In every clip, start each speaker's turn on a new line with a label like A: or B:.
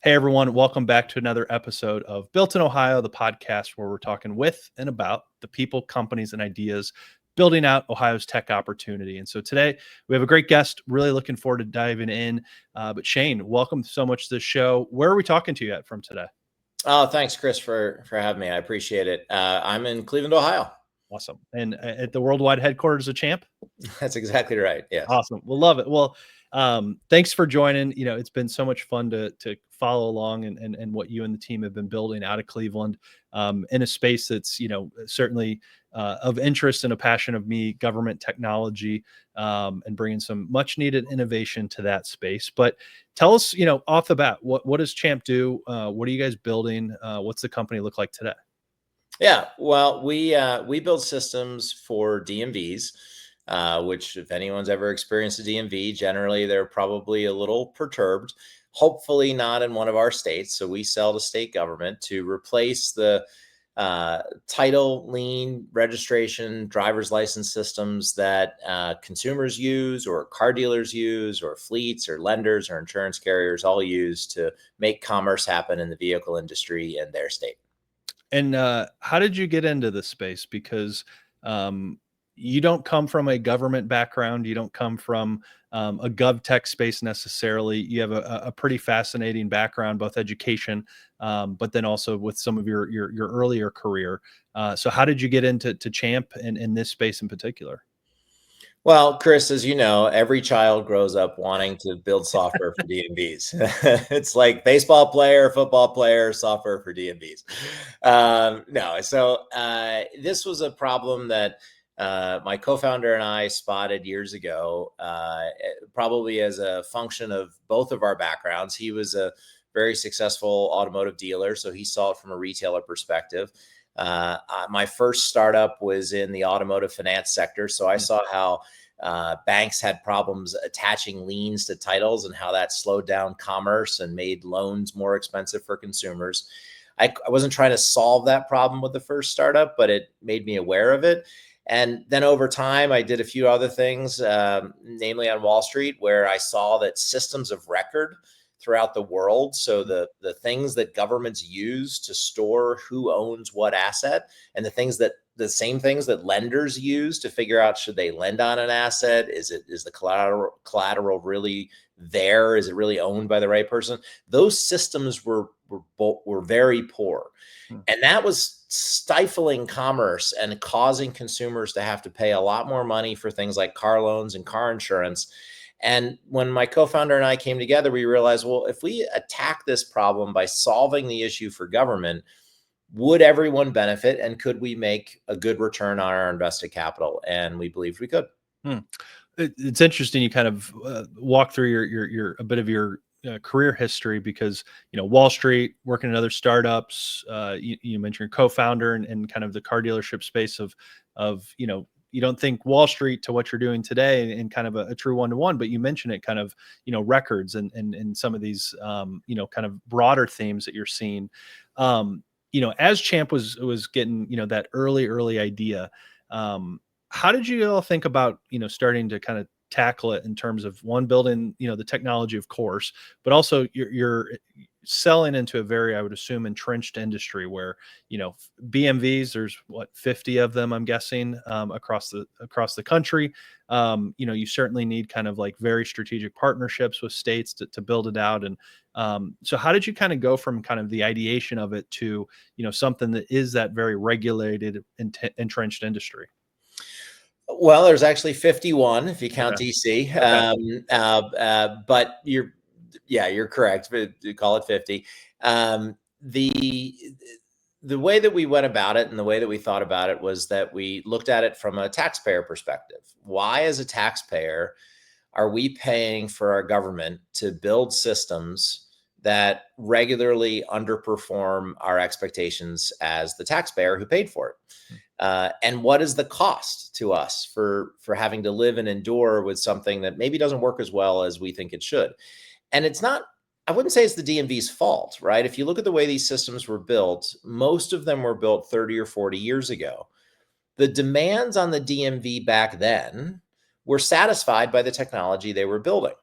A: Hey, everyone. Welcome back to another episode of Built in Ohio, the podcast where we're talking with and about the people, companies, and ideas building out Ohio's tech opportunity. And so today we have a great guest. Really looking forward to diving in. But Shane, welcome so much to the show. Where are we talking to you at from today?
B: Oh, thanks, Chris, for having me. I appreciate it. I'm in Cleveland, Ohio.
A: Awesome. And at the worldwide headquarters of CHAMP?
B: That's exactly right. Yes.
A: Awesome. We'll love it. Well, thanks for joining. It's been so much fun to follow along and what you and the team have been building out of Cleveland, in a space that's, certainly of interest and a passion of me, government technology, and bringing some much needed innovation to that space. But tell us, off the bat, what does CHAMP do? What are you guys building? What's the company look like today?
B: Yeah. Well, we build systems for DMVs, which if anyone's ever experienced a DMV, generally they're probably a little perturbed. Hopefully not in one of our states. So we sell to state government to replace the title, lien, registration, driver's license systems that consumers use, or car dealers use, or fleets, or lenders, or insurance carriers all use to make commerce happen in the vehicle industry in their state.
A: And how did you get into this space? Because you don't come from a government background. You don't come from a gov tech space necessarily. You have a pretty fascinating background, both education, but then also with some of your earlier career. So how did you get into CHAMP and in this space in particular?
B: Well, Chris, as you know, every child grows up wanting to build software for DMVs. It's like baseball player, football player, software for DMVs. No, so this was a problem that my co-founder and I spotted years ago, probably as a function of both of our backgrounds. He was a very successful automotive dealer, so he saw it from a retailer perspective. My first startup was in the automotive finance sector, so I saw how banks had problems attaching liens to titles and how that slowed down commerce and made loans more expensive for consumers. I wasn't trying to solve that problem with the first startup, but it made me aware of it. And then over time, I did a few other things, namely on Wall Street, where I saw that systems of record throughout the world. So the things that governments use to store who owns what asset, and the same things that lenders use to figure out, should they lend on an asset? Is the collateral really there? Is it really owned by the right person? Those systems were very poor. And that was stifling commerce and causing consumers to have to pay a lot more money for things like car loans and car insurance. And when my co-founder and I came together, we realized, well, if we attack this problem by solving the issue for government, would everyone benefit? And could we make a good return on our invested capital? And we believed we could.
A: It's interesting. You kind of walk through your a bit of your career history, because Wall Street, working in other startups. You mentioned your co-founder and kind of the car dealership space of you don't think Wall Street to what you're doing today in kind of a true one-to-one, but you mentioned it kind of, records and some of these, kind of broader themes that you're seeing. As CHAMP was getting, that early idea, how did you all think about, starting to kind of tackle it in terms of one, building, the technology, of course, but also you're selling into a very, I would assume, entrenched industry where, BMVs, there's what, 50 of them, I'm guessing, across the country. You certainly need kind of like very strategic partnerships with states to build it out. And so how did you kind of go from kind of the ideation of it to, something that is that very regulated, entrenched industry?
B: Well, there's actually 51 if you count
A: Okay.
B: DC.
A: Okay.
B: But you're correct. But you call it 50. The way that we went about it and the way that we thought about it was that we looked at it from a taxpayer perspective. Why, as a taxpayer, are we paying for our government to build systems that regularly underperform our expectations as the taxpayer who paid for it? And what is the cost to us for having to live and endure with something that maybe doesn't work as well as we think it should? And it's not, I wouldn't say it's the DMV's fault, right? If you look at the way these systems were built, most of them were built 30 or 40 years ago. The demands on the DMV back then were satisfied by the technology they were building.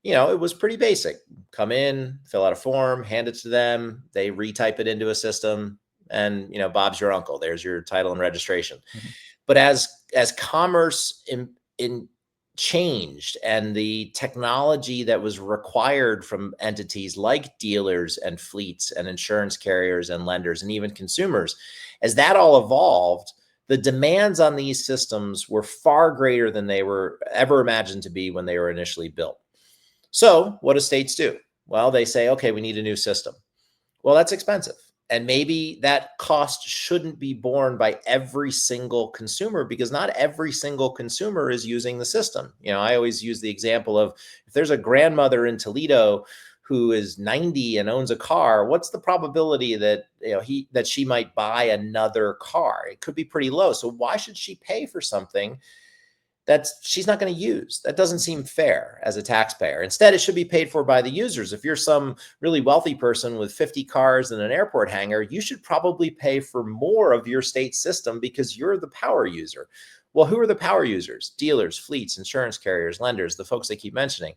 B: it was pretty basic. Come in, fill out a form, hand it to them. They retype it into a system, and Bob's your uncle. There's your title and registration.
A: Mhm.
B: But as commerce in changed, and the technology that was required from entities like dealers and fleets and insurance carriers and lenders and even consumers, as that all evolved, the demands on these systems were far greater than they were ever imagined to be when they were initially built. So what do states do? Well, they say, okay, we need a new system. Well, that's expensive. And maybe that cost shouldn't be borne by every single consumer, because not every single consumer is using the system. I always use the example of, if there's a grandmother in Toledo who is 90 and owns a car, what's the probability that that she might buy another car? It could be pretty low. So why should she pay for something she's not going to use? That doesn't seem fair as a taxpayer. Instead, it should be paid for by the users. If you're some really wealthy person with 50 cars and an airport hangar, you should probably pay for more of your state system because you're the power user. Well, who are the power users? Dealers, fleets, insurance carriers, lenders, the folks they keep mentioning.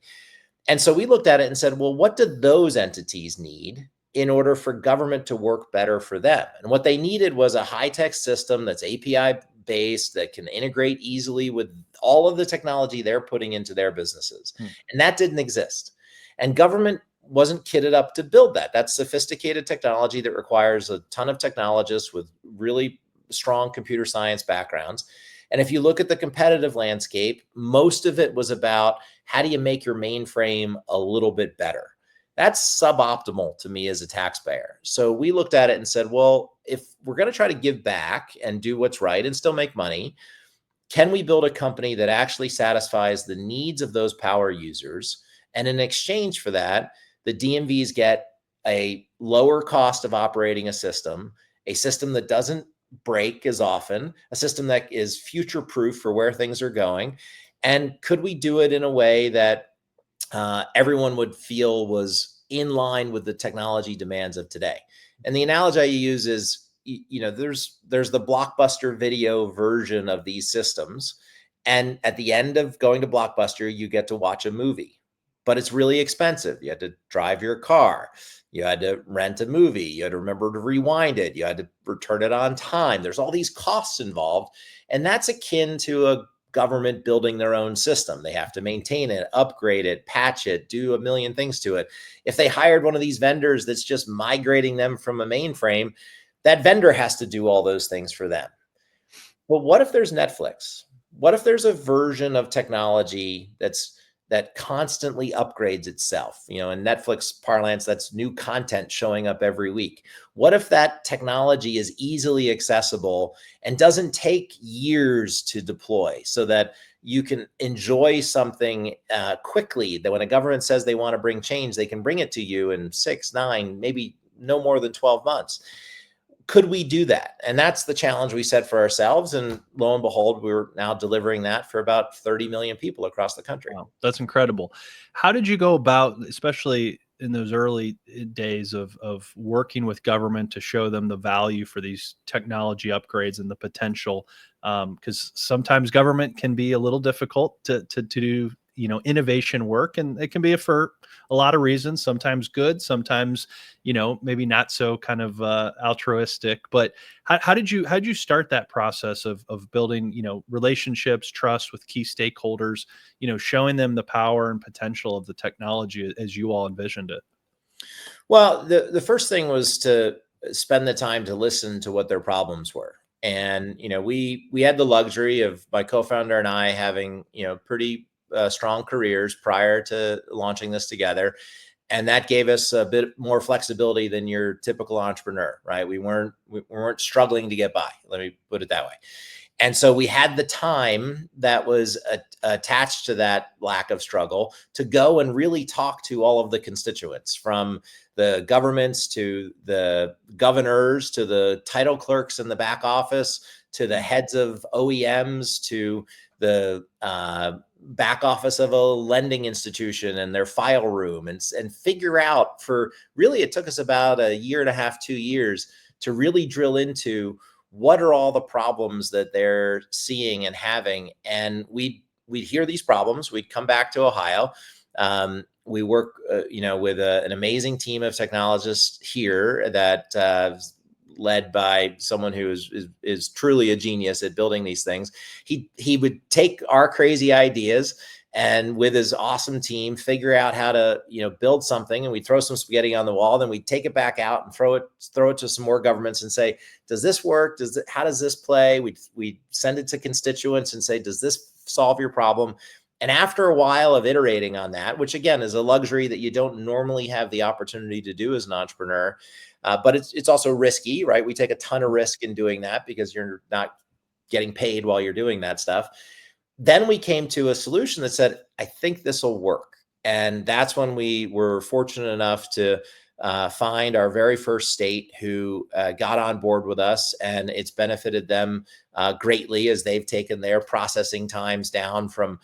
B: And so we looked at it and said, well, what do those entities need in order for government to work better for them? And what they needed was a high-tech system that's API based, that can integrate easily with all of the technology they're putting into their businesses. And that didn't exist. And government wasn't kitted up to build that. That's sophisticated technology that requires a ton of technologists with really strong computer science backgrounds. And if you look at the competitive landscape, most of it was about, how do you make your mainframe a little bit better? That's suboptimal to me as a taxpayer. So we looked at it and said, well, if we're going to try to give back and do what's right and still make money, can we build a company that actually satisfies the needs of those power users? And in exchange for that, the DMVs get a lower cost of operating a system that doesn't break as often, a system that is future proof for where things are going. And could we do it in a way that everyone would feel was in line with the technology demands of today? And the analogy I use is, there's the Blockbuster video version of these systems. And at the end of going to Blockbuster, you get to watch a movie, but it's really expensive. You had to drive your car. You had to rent a movie. You had to remember to rewind it. You had to return it on time. There's all these costs involved. And that's akin to a government building their own system. They have to maintain it, upgrade it, patch it, do a million things to it. If they hired one of these vendors that's just migrating them from a mainframe, that vendor has to do all those things for them. But what if there's Netflix? What if there's a version of technology that constantly upgrades itself? In Netflix parlance, that's new content showing up every week. What if that technology is easily accessible and doesn't take years to deploy, so that you can enjoy something quickly, that when a government says they want to bring change, they can bring it to you in 6, 9, maybe no more than 12 months. Could we do that? And that's the challenge we set for ourselves. And lo and behold, we're now delivering that for about 30 million people across the country.
A: Wow, that's incredible. How did you go about, especially in those early days of working with government, to show them the value for these technology upgrades and the potential? Because sometimes government can be a little difficult to do, innovation work, and it can be for a lot of reasons. Sometimes good, sometimes maybe not so kind of altruistic. But how did you start that process of building relationships, trust with key stakeholders, showing them the power and potential of the technology as you all envisioned it?
B: Well, the first thing was to spend the time to listen to what their problems were. And we had the luxury of my co-founder and I having pretty strong careers prior to launching this together, and that gave us a bit more flexibility than your typical entrepreneur, right? We weren't struggling to get by. Let me put it that way. And so we had the time that was attached to that lack of struggle to go and really talk to all of the constituents, from the governments to the governors to the title clerks in the back office to the heads of OEMs to the back office of a lending institution and their file room, and figure out, for really, it took us about a year and a half, 2 years to really drill into what are all the problems that they're seeing and having. And we'd hear these problems. We'd come back to Ohio. we work, with an amazing team of technologists here that led by someone who is truly a genius at building these things. He would take our crazy ideas and with his awesome team figure out how to build something, and we'd throw some spaghetti on the wall, then we'd take it back out and throw it to some more governments and say, does this work? How does this play? We'd send it to constituents and say, does this solve your problem? And after a while of iterating on that, which again is a luxury that you don't normally have the opportunity to do as an entrepreneur, but it's also risky, right? We take a ton of risk in doing that because you're not getting paid while you're doing that stuff. Then we came to a solution that said, I think this will work. And that's when we were fortunate enough to find our very first state who got on board with us, and it's benefited them greatly as they've taken their processing times down from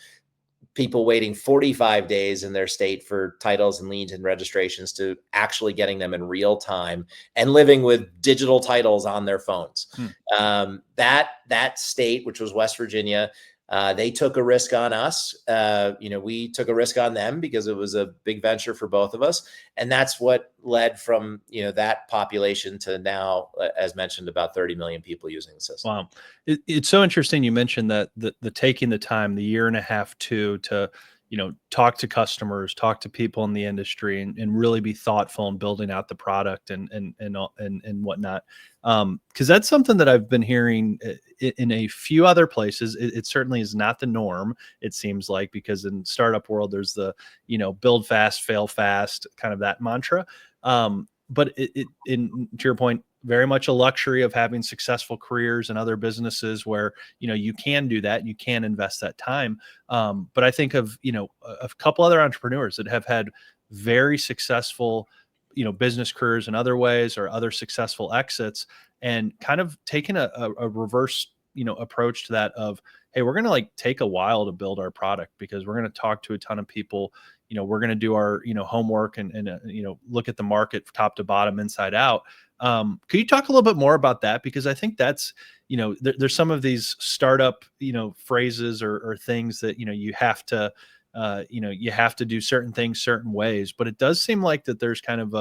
B: people waiting 45 days in their state for titles and liens and registrations to actually getting them in real time and living with digital titles on their phones. That state, which was West Virginia, they took a risk on us. We took a risk on them because it was a big venture for both of us. And that's what led from, that population to now, as mentioned, about 30 million people using the system.
A: Wow. It's so interesting. You mentioned that the taking the time, the year and a half to talk to customers, talk to people in the industry, and really be thoughtful in building out the product and whatnot. Because that's something that I've been hearing in a few other places. It certainly is not the norm, it seems like, because in startup world, there's the, build fast, fail fast, kind of that mantra. But to your point, very much a luxury of having successful careers and other businesses where, you can do that, you can invest that time. But I think of, a couple other entrepreneurs that have had very successful, business careers in other ways or other successful exits, and kind of taken a reverse, approach to that of, hey, we're going to take a while to build our product because we're going to talk to a ton of people. We're going to do our, homework and look at the market top to bottom, inside out. Could you talk a little bit more about that? Because I think that's, there's some of these startup, phrases or things that, you have to, you have to do certain things certain ways, but it does seem like that there's kind of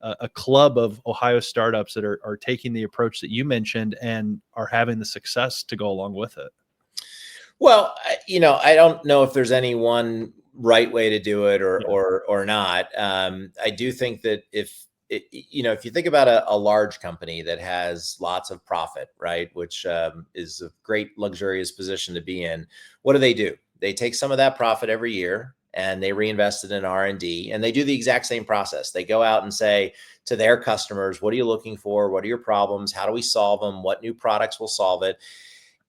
A: a club of Ohio startups that are taking the approach that you mentioned and are having the success to go along with it.
B: Well, I don't know if there's any one right way to do it or not. I do think that if you think about a large company that has lots of profit, right, which is a great luxurious position to be in, what do? They take some of that profit every year and they reinvest it in R&D, and they do the exact same process. They go out and say to their customers, what are you looking for? What are your problems? How do we solve them? What new products will solve it?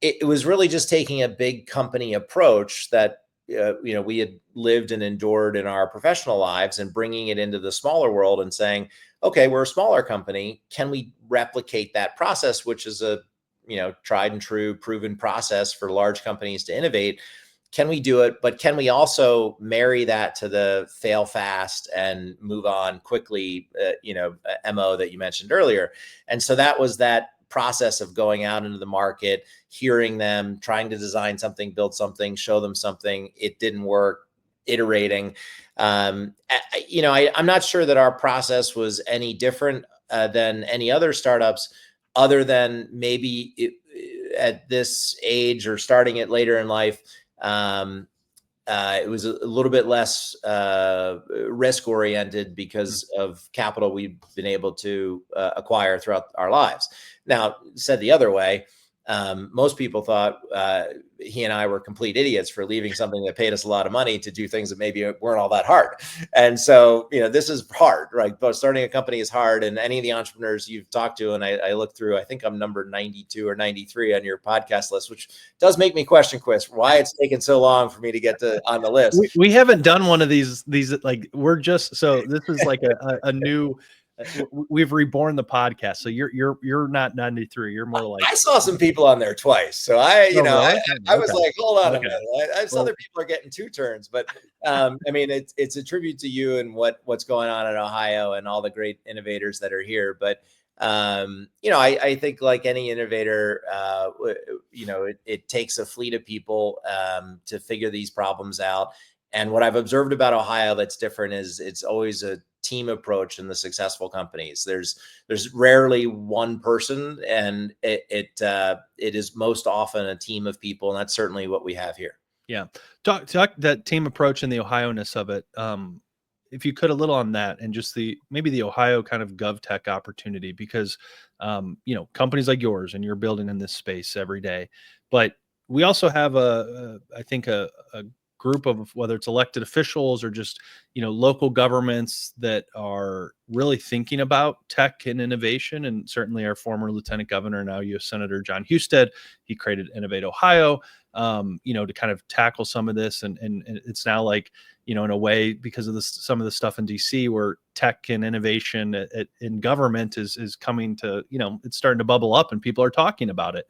B: It was really just taking a big company approach that we had lived and endured in our professional lives and bringing it into the smaller world and saying, okay, we're a smaller company. Can we replicate that process, which is a tried and true proven process for large companies to innovate? Can we do it? But can we also marry that to the fail fast and move on quickly, MO that you mentioned earlier? And so that was that process of going out into the market, hearing them, trying to design something, build something, show them something. It didn't work, iterating. I'm not sure that our process was any different than any other startups, other than maybe at this age or starting it later in life, it was a little bit less risk oriented because of capital we've been able to acquire throughout our lives. Now, said the other way, most people thought he and I were complete idiots for leaving something that paid us a lot of money to do things that maybe weren't all that hard. And so, this is hard, right? But starting a company is hard. And any of the entrepreneurs you've talked to, and I look through, I think I'm number 92 or 93 on your podcast list, which does make me question, Chris, why it's taken so long for me to get on the list.
A: We haven't done one of these, we're just, so this is like a new, we've reborn the podcast. So you're not 93. You're more like,
B: I saw some people on there twice. So I was like, hold on a minute. Other people are getting two turns, but it's a tribute to you and what's going on in Ohio and all the great innovators that are here. But I think like any innovator, it takes a fleet of people to figure these problems out. And what I've observed about Ohio that's different is it's always a team approach in the successful companies. There's rarely one person, and it is most often a team of people, and that's certainly what we have here.
A: Yeah. Talk that team approach and the Ohio-ness of it. If you could, a little on that, and just maybe the Ohio kind of gov tech opportunity, because companies like yours, and you're building in this space every day, but we also have I think a group of, whether it's elected officials or just local governments, that are really thinking about tech and innovation. And certainly our former Lieutenant Governor, now U.S. Senator John Husted, he created Innovate Ohio, to kind of tackle some of this. And it's now like, in a way, because of some of the stuff in DC, where tech and innovation in government is coming to, it's starting to bubble up and people are talking about it.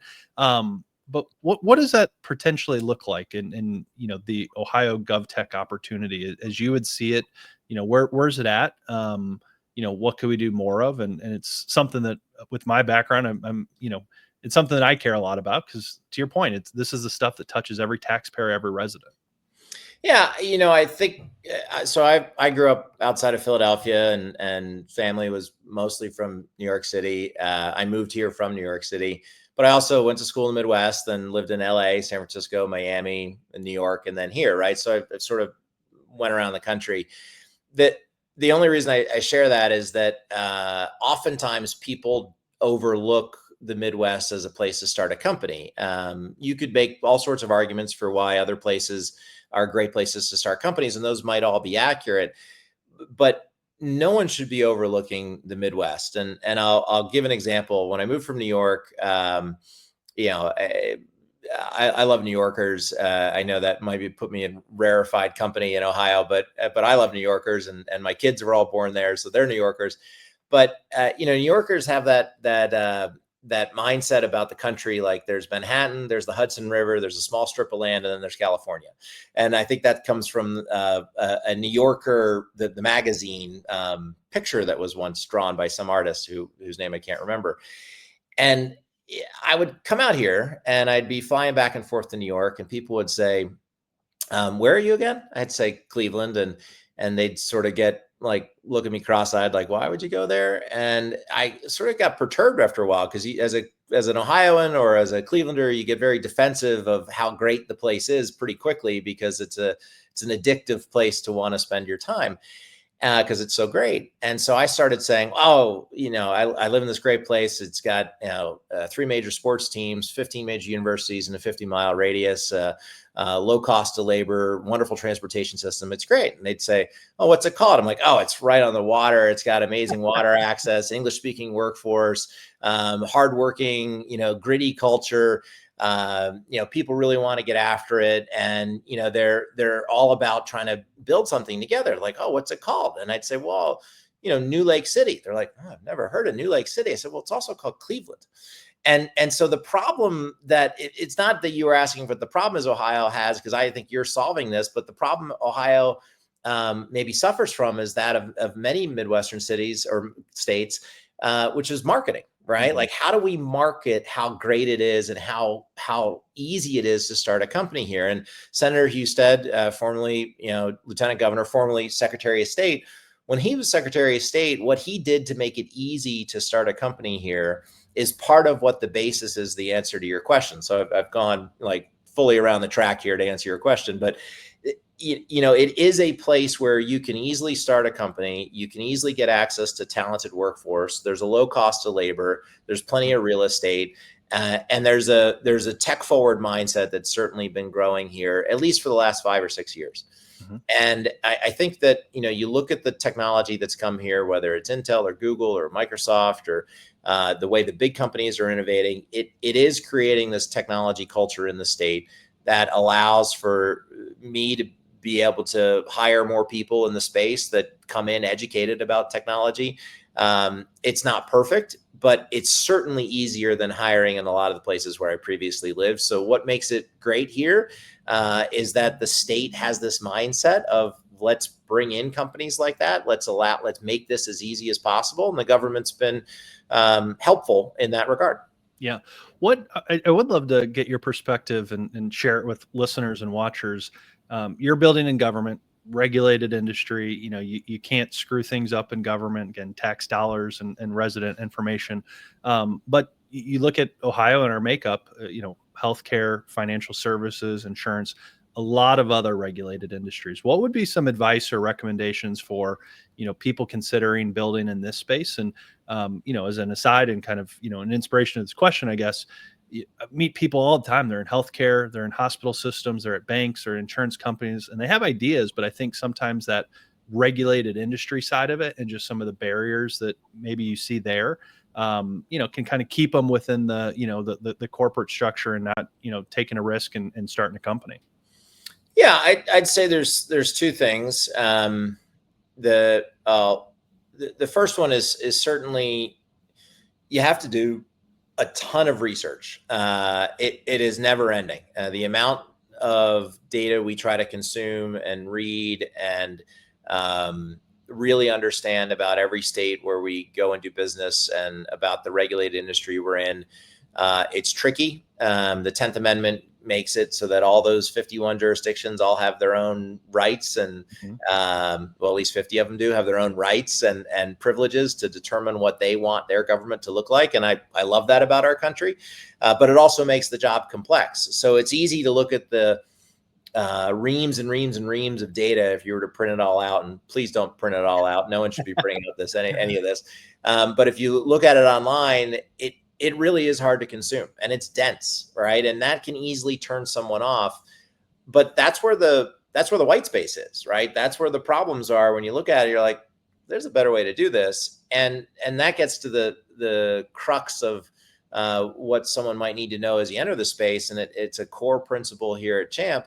A: But what does that potentially look like in the Ohio GovTech opportunity as you would see it? Where's it at? What could we do more of? And it's something that, with my background, I'm it's something that I care a lot about, because, to your point, this is the stuff that touches every taxpayer, every resident.
B: Yeah, I think so. I grew up outside of Philadelphia, and family was mostly from New York City. I moved here from New York City, but I also went to school in the Midwest, and lived in LA, San Francisco, Miami, and New York, and then here, right? So I sort of went around the country. That the only reason I share that is that oftentimes people overlook the Midwest as a place to start a company. You could make all sorts of arguments for why other places are great places to start companies, and those might all be accurate, but no one should be overlooking the Midwest. And I'll give an example. When I moved from New York, I love New Yorkers. I know that might put me in rarefied company in Ohio, but I love New Yorkers, and my kids were all born there, so they're New Yorkers. But New Yorkers have that mindset about the country. Like, there's Manhattan, there's the Hudson River, there's a small strip of land, and then there's California. And I think that comes from a New Yorker, the magazine picture that was once drawn by some artist whose name I can't remember. And I would come out here and I'd be flying back and forth to New York, and people would say, where are you again? I'd say Cleveland. And they'd sort of look at me cross-eyed, like, why would you go there? And I sort of got perturbed after a while, because as an Ohioan or as a Clevelander, you get very defensive of how great the place is pretty quickly, because it's an addictive place to want to spend your time, because it's so great. And so I started saying, I live in this great place. It's got 3 major sports teams, 15 major universities in a 50-mile radius, low cost of labor, wonderful transportation system. It's great. And they'd say, oh, what's it called? I'm like, oh, it's right on the water. It's got amazing water access, English speaking workforce, hardworking, gritty culture. People really want to get after it. And, they're all about trying to build something together. Like, oh, what's it called? And I'd say, well, New Lake City. They're like, oh, I've never heard of New Lake City. I said, well, it's also called Cleveland. And so the problem that it's not that you were asking, but the problem is Ohio has, because I think you're solving this, but the problem Ohio maybe suffers from is that of many Midwestern cities or states, which is marketing, right? Mm-hmm. Like, how do we market how great it is and how easy it is to start a company here? And Senator Husted, formerly, Lieutenant Governor, formerly Secretary of State, when he was Secretary of State, what he did to make it easy to start a company here is part of what the basis is, the answer to your question. So I've gone like fully around the track here to answer your question, but it is a place where you can easily start a company. You can easily get access to talented workforce. There's a low cost of labor. There's plenty of real estate. And there's a tech forward mindset that's certainly been growing here, at least for the last 5 or 6 years. Mm-hmm. And I think that, you look at the technology that's come here, whether it's Intel or Google or Microsoft or the way the big companies are innovating, it is creating this technology culture in the state that allows for me to be able to hire more people in the space that come in educated about technology. It's not perfect, but it's certainly easier than hiring in a lot of the places where I previously lived. So what makes it great here is that the state has this mindset of, let's bring in companies like that. Let's make this as easy as possible. And the government's been helpful in that regard.
A: Yeah. What I would love to get your perspective and share it with listeners and watchers. You're building in government, regulated industry. You can't screw things up in government, again, tax dollars and resident information. But you look at Ohio and our makeup, healthcare, financial services, insurance, a lot of other regulated industries. What would be some advice or recommendations for, people considering building in this space? And, as an aside and kind of, an inspiration to this question, I guess, meet people all the time. They're in healthcare, they're in hospital systems, they're at banks or insurance companies, and they have ideas. But I think sometimes that regulated industry side of it and just some of the barriers that maybe you see there, can kind of keep them within the corporate structure and not, taking a risk and starting a company.
B: Yeah, I'd say there's two things. The first one is certainly you have to do a ton of research. It is never ending. The amount of data we try to consume and read and really understand about every state where we go and do business and about the regulated industry we're in, it's tricky. The 10th Amendment makes it so that all those 51 jurisdictions all have their own rights and well, at least 50 of them do have their own rights and privileges to determine what they want their government to look like. And I love that about our country, but it also makes the job complex. So it's easy to look at the reams and reams and reams of data if you were to print it all out, and please don't print it all out. No one should be printing out any of this. But if you look at it online, it really is hard to consume and it's dense, right? And that can easily turn someone off. But that's where the white space is, right? That's where the problems are. When you look at it, you're like, there's a better way to do this. And that gets to the crux of what someone might need to know as you enter the space. And it's a core principle here at CHAMP,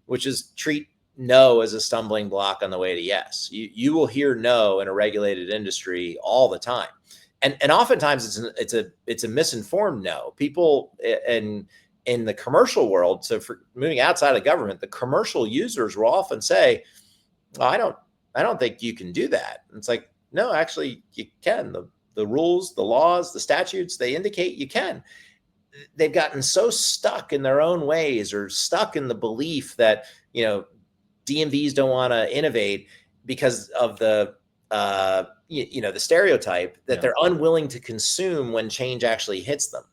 B: which is treat no as a stumbling block on the way to yes. You will hear no in a regulated industry all the time. And oftentimes it's a misinformed no. People in the commercial world, so for moving outside of government, the commercial users will often say, well, I don't think you can do that. And it's like, no, actually you can. The rules, the laws, the statutes, they indicate you can. They've gotten so stuck in their own ways or stuck in the belief that, DMVs don't want to innovate because of the stereotype that they're unwilling to consume when change actually hits them.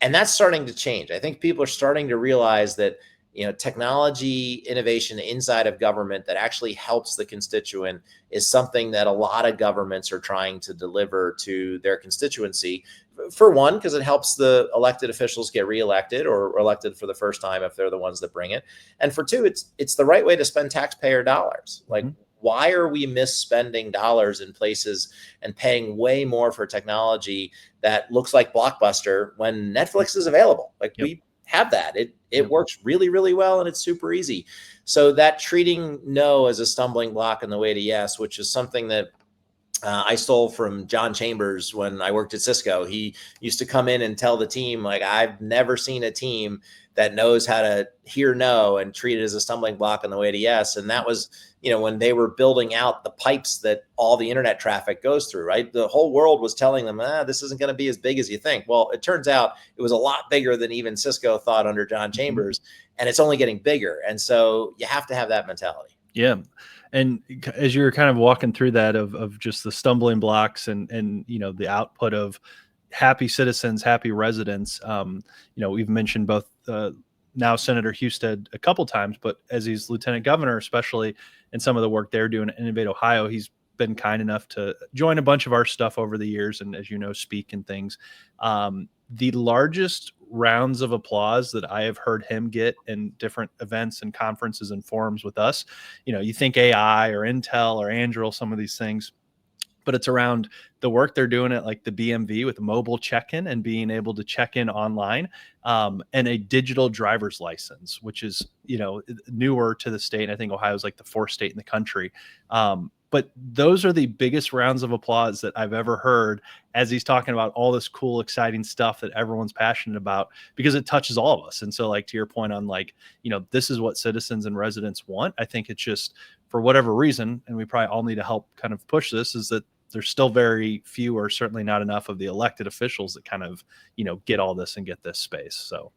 B: And that's starting to change. I think people are starting to realize that, technology innovation inside of government that actually helps the constituent is something that a lot of governments are trying to deliver to their constituency. For one, because it helps the elected officials get reelected or elected for the first time if they're the ones that bring it. And for two, it's the right way to spend taxpayer dollars. Like, why are we misspending dollars in places and paying way more for technology that looks like Blockbuster when Netflix is available? Like, we have that. It works really, really well, and it's super easy. So that treating no as a stumbling block on the way to yes, which is something that I stole from John Chambers when I worked at Cisco. He used to come in and tell the team, like, I've never seen a team that knows how to hear no and treat it as a stumbling block on the way to yes. And that was, when they were building out the pipes that all the internet traffic goes through, right? The whole world was telling them, this isn't going to be as big as you think. Well, it turns out it was a lot bigger than even Cisco thought under John Chambers, and it's only getting bigger. And so you have to have that mentality.
A: Yeah. And as you were kind of walking through that of just the stumbling blocks and the output of happy citizens, happy residents, we've mentioned both now Senator Husted a couple times, but as he's lieutenant governor, especially in some of the work they're doing at Innovate Ohio, he's been kind enough to join a bunch of our stuff over the years and, as you know, speak and things. The largest rounds of applause that I have heard him get in different events and conferences and forums with us, you think AI or Intel or Anduril, some of these things, but it's around the work they're doing at like the BMV with mobile check-in and being able to check in online, and a digital driver's license, which is, newer to the state. I think Ohio is like the fourth state in the country. But those are the biggest rounds of applause that I've ever heard as he's talking about all this cool, exciting stuff that everyone's passionate about, because it touches all of us. And so, like, to your point on like, this is what citizens and residents want. I think it's just, for whatever reason, and we probably all need to help kind of push this, is that there's still very few, or certainly not enough, of the elected officials that kind of, get all this and get this space. So,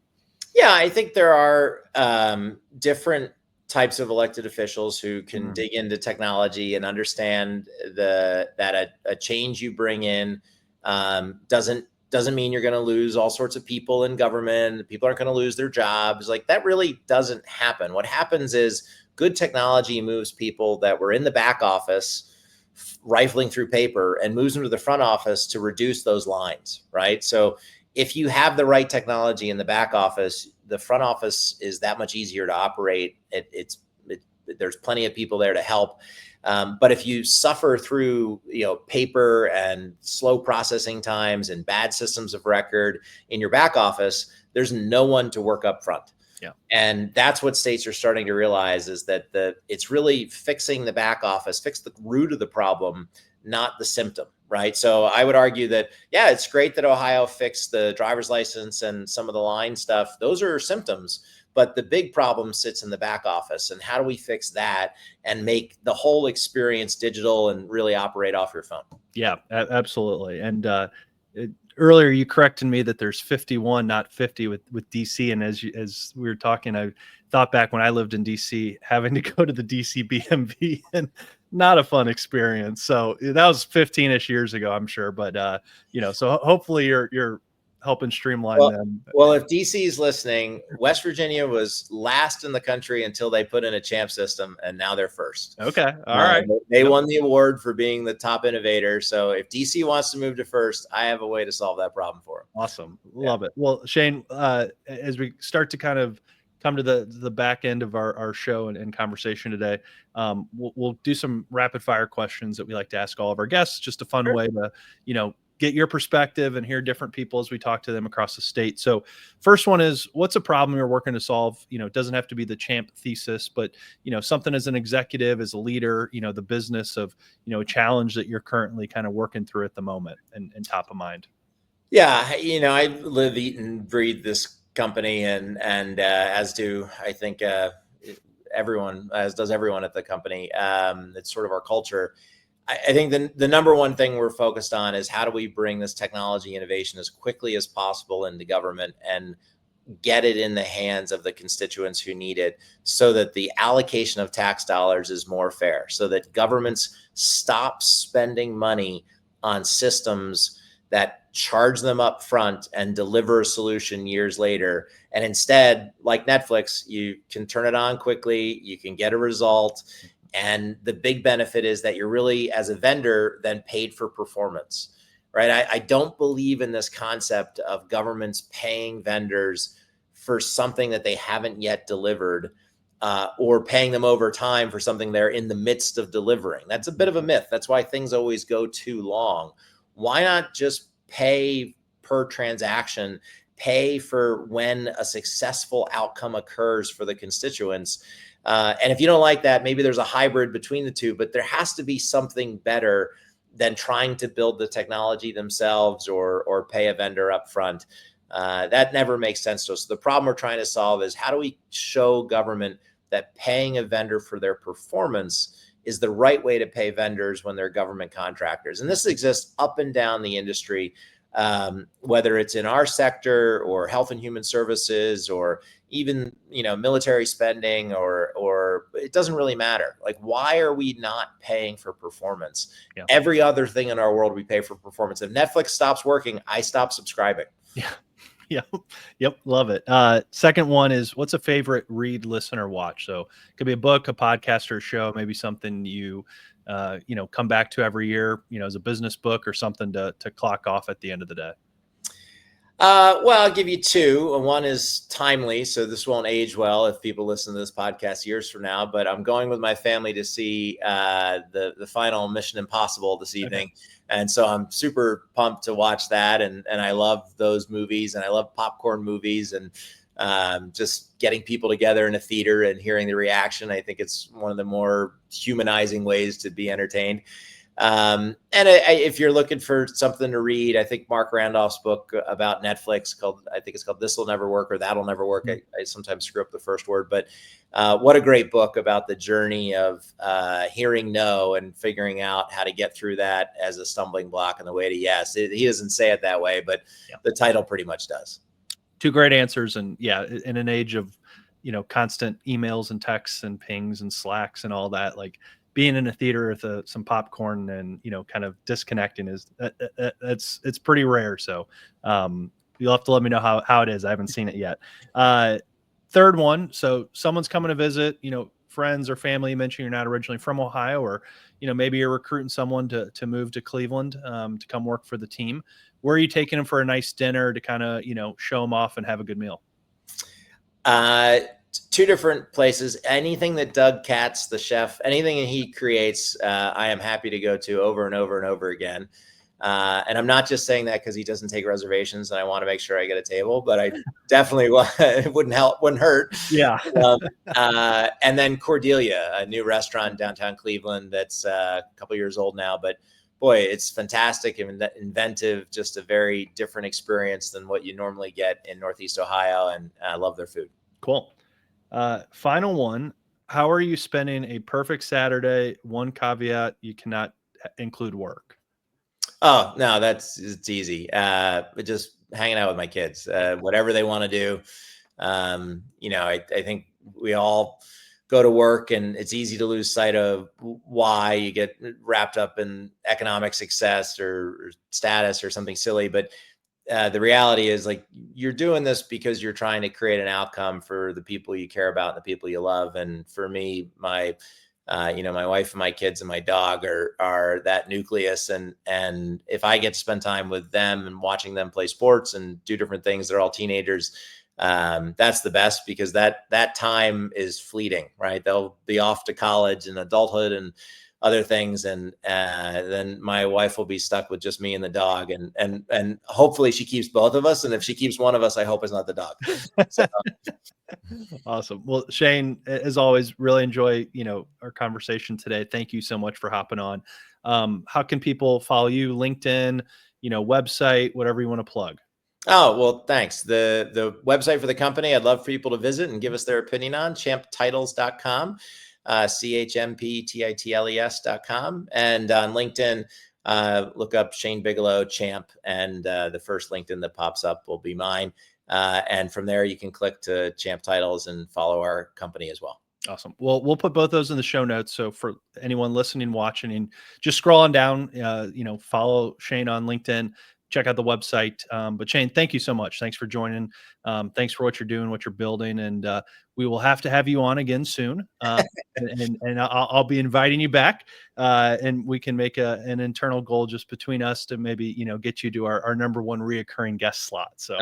B: yeah, I think there are different types of elected officials who can dig into technology and understand that a change you bring in doesn't mean you're going to lose all sorts of people in government. People aren't going to lose their jobs. Like, that really doesn't happen. What happens is good technology moves people that were in the back office rifling through paper and moves them to the front office to reduce those lines, right? So if you have the right technology in the back office, the front office is that much easier to operate. There's plenty of people there to help. But if you suffer through, paper and slow processing times and bad systems of record in your back office, there's no one to work up front.
A: Yeah.
B: And that's what states are starting to realize, is that it's really fixing the back office, fix the root of the problem, not the symptom, right? So I would argue that, yeah, it's great that Ohio fixed the driver's license and some of the line stuff. Those are symptoms, but the big problem sits in the back office. And how do we fix that and make the whole experience digital and really operate off your phone?
A: Yeah, absolutely. And earlier you corrected me that there's 51, not 50 with DC. And as we were talking, I thought back when I lived in DC, having to go to the DC BMV, and not a fun experience. So that was 15-ish years ago, I'm sure. But so hopefully you're helping streamline them.
B: Well, if DC is listening, West Virginia was last in the country until they put in a CHAMP system, and now they're first.
A: Okay. All right.
B: They won the award for being the top innovator. So if DC wants to move to first, I have a way to solve that problem for them.
A: Awesome. Love it. Well, Shane, as we start to kind of come to the back end of our show and conversation today, we'll do some rapid fire questions that we like to ask all of our guests. Just a fun way to, get your perspective and hear different people as we talk to them across the state. So first one is, what's a problem you're working to solve? It doesn't have to be the CHAMP thesis, but, something as an executive, as a leader, the business of, a challenge that you're currently kind of working through at the moment and top of mind.
B: Yeah. I live, eat, and breathe this company, and as do, I think, everyone, as does everyone at the company. It's sort of our culture. I think the number one thing we're focused on is, how do we bring this technology innovation as quickly as possible into government and get it in the hands of the constituents who need it, so that the allocation of tax dollars is more fair, so that governments stop spending money on systems that charge them up front and deliver a solution years later. And instead, like Netflix, you can turn it on quickly, you can get a result. And the big benefit is that you're really, as a vendor, then paid for performance, right? I don't believe in this concept of governments paying vendors for something that they haven't yet delivered, or paying them over time for something they're in the midst of delivering. That's a bit of a myth. That's why things always go too long. Why not just pay per transaction, pay for when a successful outcome occurs for the constituents? And if you don't like that, maybe there's a hybrid between the two, but there has to be something better than trying to build the technology themselves or pay a vendor up front. That never makes sense to us. So the problem we're trying to solve is, how do we show government that paying a vendor for their performance is the right way to pay vendors when they're government contractors? And this exists up and down the industry, whether it's in our sector or health and human services, or even, military spending, or it doesn't really matter. Like, why are we not paying for performance? Yeah. Every other thing in our world, we pay for performance. If Netflix stops working, I stop subscribing.
A: Yeah. Yeah. Yep. Love it. Second one is, what's a favorite read, listen, or watch? So it could be a book, a podcast, or a show, maybe something you come back to every year, as a business book, or something to clock off at the end of the day.
B: Well, I'll give you two. One is timely, so this won't age well if people listen to this podcast years from now, but I'm going with my family to see the final Mission Impossible this evening. Okay. And so I'm super pumped to watch that. And I love those movies, and I love popcorn movies, and just getting people together in a theater and hearing the reaction. I think it's one of the more humanizing ways to be entertained. And if you're looking for something to read, I think Mark Randolph's book about Netflix I think it's called This Will Never Work, or That'll Never Work. I sometimes screw up the first word, but what a great book about the journey of hearing no and figuring out how to get through that as a stumbling block on the way to yes. He doesn't say it that way, but the title pretty much does.
A: Two great answers. And yeah, in an age of constant emails and texts and pings and Slacks and all that. Like being in a theater with some popcorn and, kind of disconnecting it's pretty rare. So you'll have to let me know how it is. I haven't seen it yet. Third one. So someone's coming to visit, friends or family. You mentioned you're not originally from Ohio, or, maybe you're recruiting someone to move to Cleveland to come work for the team. Where are you taking them for a nice dinner to kind of, show them off and have a good meal?
B: Two different places. Anything that Doug Katz, the chef, anything that he creates, I am happy to go to over and over and over again. And I'm not just saying that because he doesn't take reservations and I want to make sure I get a table, but I definitely it wouldn't hurt.
A: Yeah.
B: And then Cordelia, a new restaurant in downtown Cleveland that's a couple years old now, but boy, it's fantastic and inventive, just a very different experience than what you normally get in Northeast Ohio. And I love their food.
A: Cool. Final one. How are you spending a perfect Saturday? One caveat: you cannot include work.
B: Oh, no, it's easy. Just hanging out with my kids, whatever they want to do. I think we all go to work and it's easy to lose sight of why. You get wrapped up in economic success or status or something silly. But the reality is, like, you're doing this because you're trying to create an outcome for the people you care about and the people you love. And for me, my wife and my kids and my dog are that nucleus. And if I get to spend time with them and watching them play sports and do different things, they're all teenagers. That's the best, because that time is fleeting, right? They'll be off to college and adulthood and other things. And then my wife will be stuck with just me and the dog. And hopefully she keeps both of us. And if she keeps one of us, I hope it's not the dog. So,
A: awesome. Well, Shane, as always, really enjoy, our conversation today. Thank you so much for hopping on. How can people follow you? LinkedIn, website, whatever you want to plug.
B: Oh, well, thanks. The website for the company, I'd love for people to visit and give us their opinion on champtitles.com, CHMPTITLES.com. And on LinkedIn, look up Shane Bigelow, Champ, and the first LinkedIn that pops up will be mine. And from there, you can click to Champ Titles and follow our company as well.
A: Awesome. Well, we'll put both those in the show notes. So for anyone listening, watching, and just scrolling down, follow Shane on LinkedIn, check out the website. But Shane, thank you so much. Thanks for joining. Thanks for what you're doing, what you're building. And we will have to have you on again soon. And I'll be inviting you back, and we can make an internal goal just between us to maybe, get you to our number one reoccurring guest slot. So,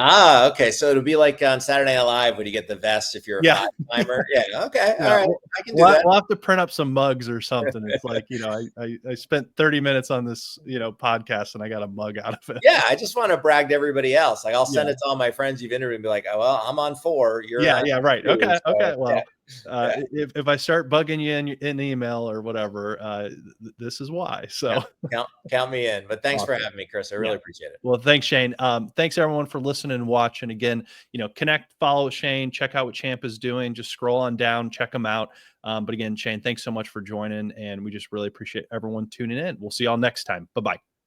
B: okay. So it'll be like on Saturday Night Live when you get the vest if you're a five-timer. Yeah. Okay.
A: Yeah,
B: all right. I can do that.
A: We'll have to print up some mugs or something. It's like, I spent 30 minutes on this, podcast, and I got a mug out of it.
B: Yeah. I just want to brag to everybody else. Like, I'll send it to all my friends you've interviewed and be like, oh, well, I'm on 4. You're on
A: right.
B: 2,
A: Okay.
B: so,
A: Okay. Well,
B: yeah.
A: If I start bugging you in email or whatever, this is why. So
B: count me in. But thanks
A: awesome.
B: for having me, Chris. I really appreciate it.
A: Well, thanks, Shane. Thanks everyone for listening and watching. Again, connect, follow Shane, check out what Champ is doing. Just scroll on down, check them out. But again, Shane, thanks so much for joining, and we just really appreciate everyone tuning in. We'll see y'all next time. Bye-bye.